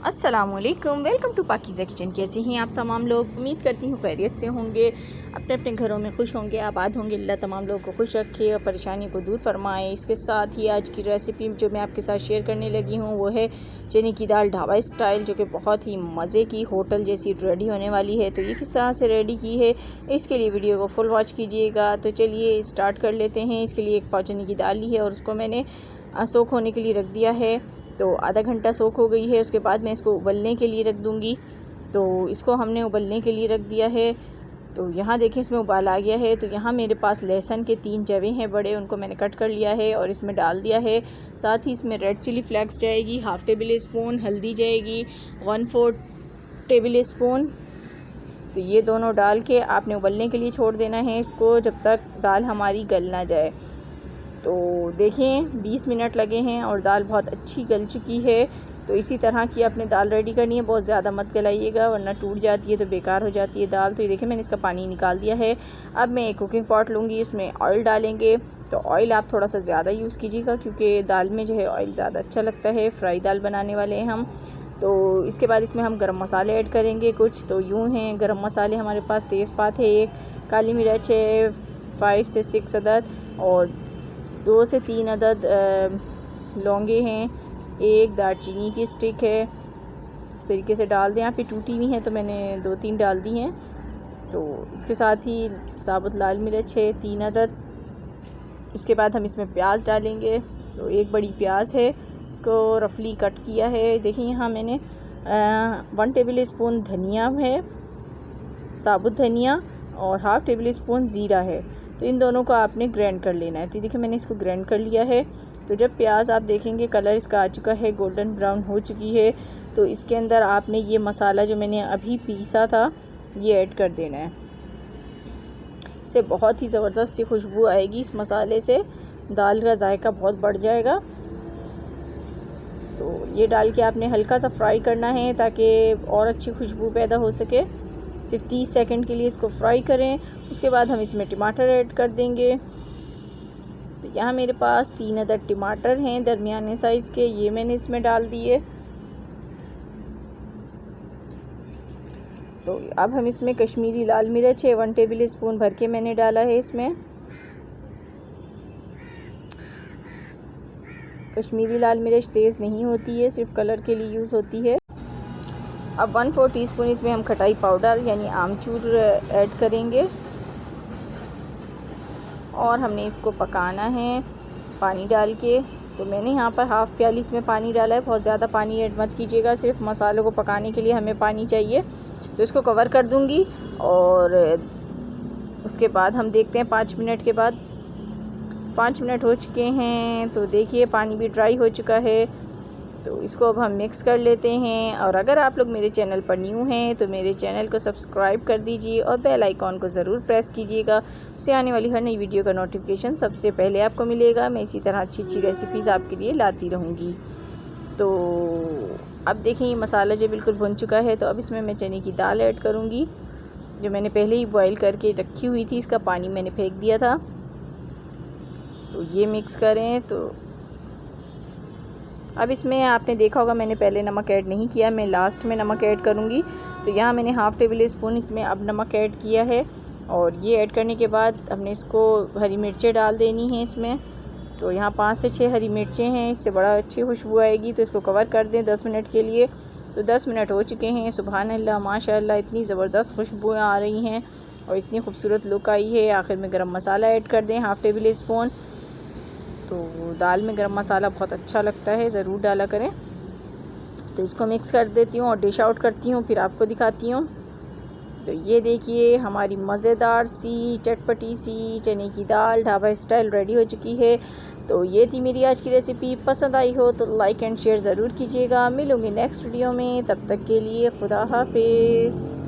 अस्सलामुअलैकुम, welcome to Pakeezah kitchen. कैसे हैं आप तमाम लोग? उम्मीद करती हूँ खैरियत से होंगे, अपने अपने घरों में खुश होंगे, आबाद होंगे। अल्लाह तमाम लोगों को खुश रखे और परेशानी को दूर फरमाए। इसके साथ ही आज की रेसिपी जो मैं आपके साथ शेयर करने लगी हूँ वो है चने की दाल ढाबा स्टाइल, जो कि बहुत ही मज़े की होटल जैसी रेडी होने वाली है। तो ये किस तरह से रेडी की है, इसके लिए वीडियो को फुल वॉच कीजिएगा। तो चलिए स्टार्ट कर लेते हैं। इसके लिए एक पाव चने की दाल ली है और उसको मैंने सोख होने के लिए रख दिया है। तो आधा घंटा सोख हो गई है। उसके बाद मैं इसको उबलने के लिए रख दूँगी। तो इसको हमने उबलने के लिए रख दिया है। तो यहाँ देखें इसमें उबाल आ गया है। तो यहाँ मेरे पास लहसुन के 3 जवे हैं बड़े, उनको मैंने कट कर लिया है और इसमें डाल दिया है। साथ ही इसमें रेड चिली फ्लेक्स जाएगी, हाफ़ टेबल स्पून हल्दी जाएगी, 1/4 टेबल स्पून। तो ये दोनों डाल के आपने उबलने के लिए छोड़ देना है इसको, जब तक दाल हमारी गल ना जाए। तो देखें 20 मिनट लगे हैं और दाल बहुत अच्छी गल चुकी है। तो इसी तरह की आपने दाल रेडी करनी है, बहुत ज़्यादा मत गलाइएगा वरना टूट जाती है तो बेकार हो जाती है दाल। तो ये देखें मैंने इसका पानी निकाल दिया है। अब मैं एक कुकिंग पॉट लूँगी, इसमें ऑयल डालेंगे। तो ऑयल आप थोड़ा सा ज़्यादा यूज़ कीजिएगा क्योंकि दाल में जो है ऑयल ज़्यादा अच्छा लगता है। फ्राई दाल बनाने वाले हैं हम। तो इसके बाद इसमें हम गरम मसाले ऐड करेंगे कुछ। तो यूँ हैं गरम मसाले हमारे पास, तेज़पात है 1, काली मिर्च है 5 से 6 अदद, और 2 से 3 अदद लौंगे हैं, 1 दालचीनी की स्टिक है। इस तरीके से डाल दें। यहाँ पे टूटी हुई हैं तो मैंने 2-3 डाल दी हैं। तो इसके साथ ही साबुत लाल मिर्च है 3 अदद। उसके बाद हम इसमें प्याज डालेंगे। तो 1 बड़ी प्याज है, इसको रफली कट किया है। देखिए यहाँ मैंने 1 टेबल स्पून धनिया है, साबुत धनिया, और हाफ़ टेबल स्पून ज़ीरा है। तो इन दोनों को आपने ग्राइंड कर लेना है। तो देखिए मैंने इसको ग्राइंड कर लिया है। तो जब प्याज आप देखेंगे कलर इसका आ चुका है, गोल्डन ब्राउन हो चुकी है, तो इसके अंदर आपने ये मसाला जो मैंने अभी पीसा था ये ऐड कर देना है। इससे बहुत ही ज़बरदस्त सी खुशबू आएगी। इस मसाले से दाल का जायका बहुत बढ़ जाएगा। तो ये डाल के आपने हल्का सा फ्राई करना है ताकि और अच्छी खुशबू पैदा हो सके। सिर्फ 30 सेकंड के लिए इसको फ्राई करें। उसके बाद हम इसमें टमाटर ऐड कर देंगे। तो यहाँ मेरे पास 3 अदद टमाटर हैं दरमियाने साइज़ के, ये मैंने इसमें डाल दिए। तो अब हम इसमें कश्मीरी लाल मिर्च है 1 टेबल स्पून भर के मैंने डाला है इसमें। कश्मीरी लाल मिर्च तेज़ नहीं होती है, सिर्फ कलर के लिए यूज़ होती है। अब 1/4 टीस्पून इसमें हम खटाई पाउडर यानी आमचूर ऐड करेंगे और हमने इसको पकाना है पानी डाल के। तो मैंने यहाँ पर हाफ़ प्याली इसमें पानी डाला है, बहुत ज़्यादा पानी ऐड मत कीजिएगा, सिर्फ मसालों को पकाने के लिए हमें पानी चाहिए। तो इसको कवर कर दूँगी और उसके बाद हम देखते हैं 5 मिनट के बाद। 5 मिनट हो चुके हैं। तो देखिए पानी भी ड्राई हो चुका है। तो इसको अब हम मिक्स कर लेते हैं। और अगर आप लोग मेरे चैनल पर न्यू हैं तो मेरे चैनल को सब्सक्राइब कर दीजिए और बेल आइकॉन को ज़रूर प्रेस कीजिएगा, उससे आने वाली हर नई वीडियो का नोटिफिकेशन सबसे पहले आपको मिलेगा। मैं इसी तरह अच्छी अच्छी रेसिपीज़ आपके लिए लाती रहूँगी। तो अब देखें ये मसाला जो बिल्कुल भुन चुका है। तो अब इसमें मैं चने की दाल ऐड करूँगी जो मैंने पहले ही बॉयल करके रखी हुई थी, इसका पानी मैंने फेंक दिया था। तो ये मिक्स करें। तो अब इसमें आपने देखा होगा मैंने पहले नमक ऐड नहीं किया, मैं लास्ट में नमक ऐड करूँगी। तो यहाँ मैंने हाफ़ टेबल स्पून इसमें अब नमक ऐड किया है। और ये ऐड करने के बाद हमने इसको हरी मिर्चें डाल देनी हैं इसमें। तो यहाँ 5 से 6 हरी मिर्चें हैं, इससे बड़ा अच्छी खुशबू आएगी। तो इसको कवर कर दें 10 मिनट के लिए। तो 10 मिनट हो चुके हैं। सुभान अल्लाह माशाअल्लाह, इतनी ज़बरदस्त खुशबुएँ आ रही हैं और इतनी खूबसूरत लुक आई है। आखिर में गरम मसाला ऐड कर दें हाफ़ टेबल स्पून। तो दाल में गरम मसाला बहुत अच्छा लगता है, ज़रूर डाला करें। तो इसको मिक्स कर देती हूँ और डिश आउट करती हूँ, फिर आपको दिखाती हूँ। तो ये देखिए हमारी मज़ेदार सी चटपटी सी चने की दाल ढाबा स्टाइल रेडी हो चुकी है। तो ये थी मेरी आज की रेसिपी। पसंद आई हो तो लाइक एंड शेयर ज़रूर कीजिएगा। मिलूँगी नेक्स्ट वीडियो में, तब तक के लिए खुदा हाफिज़।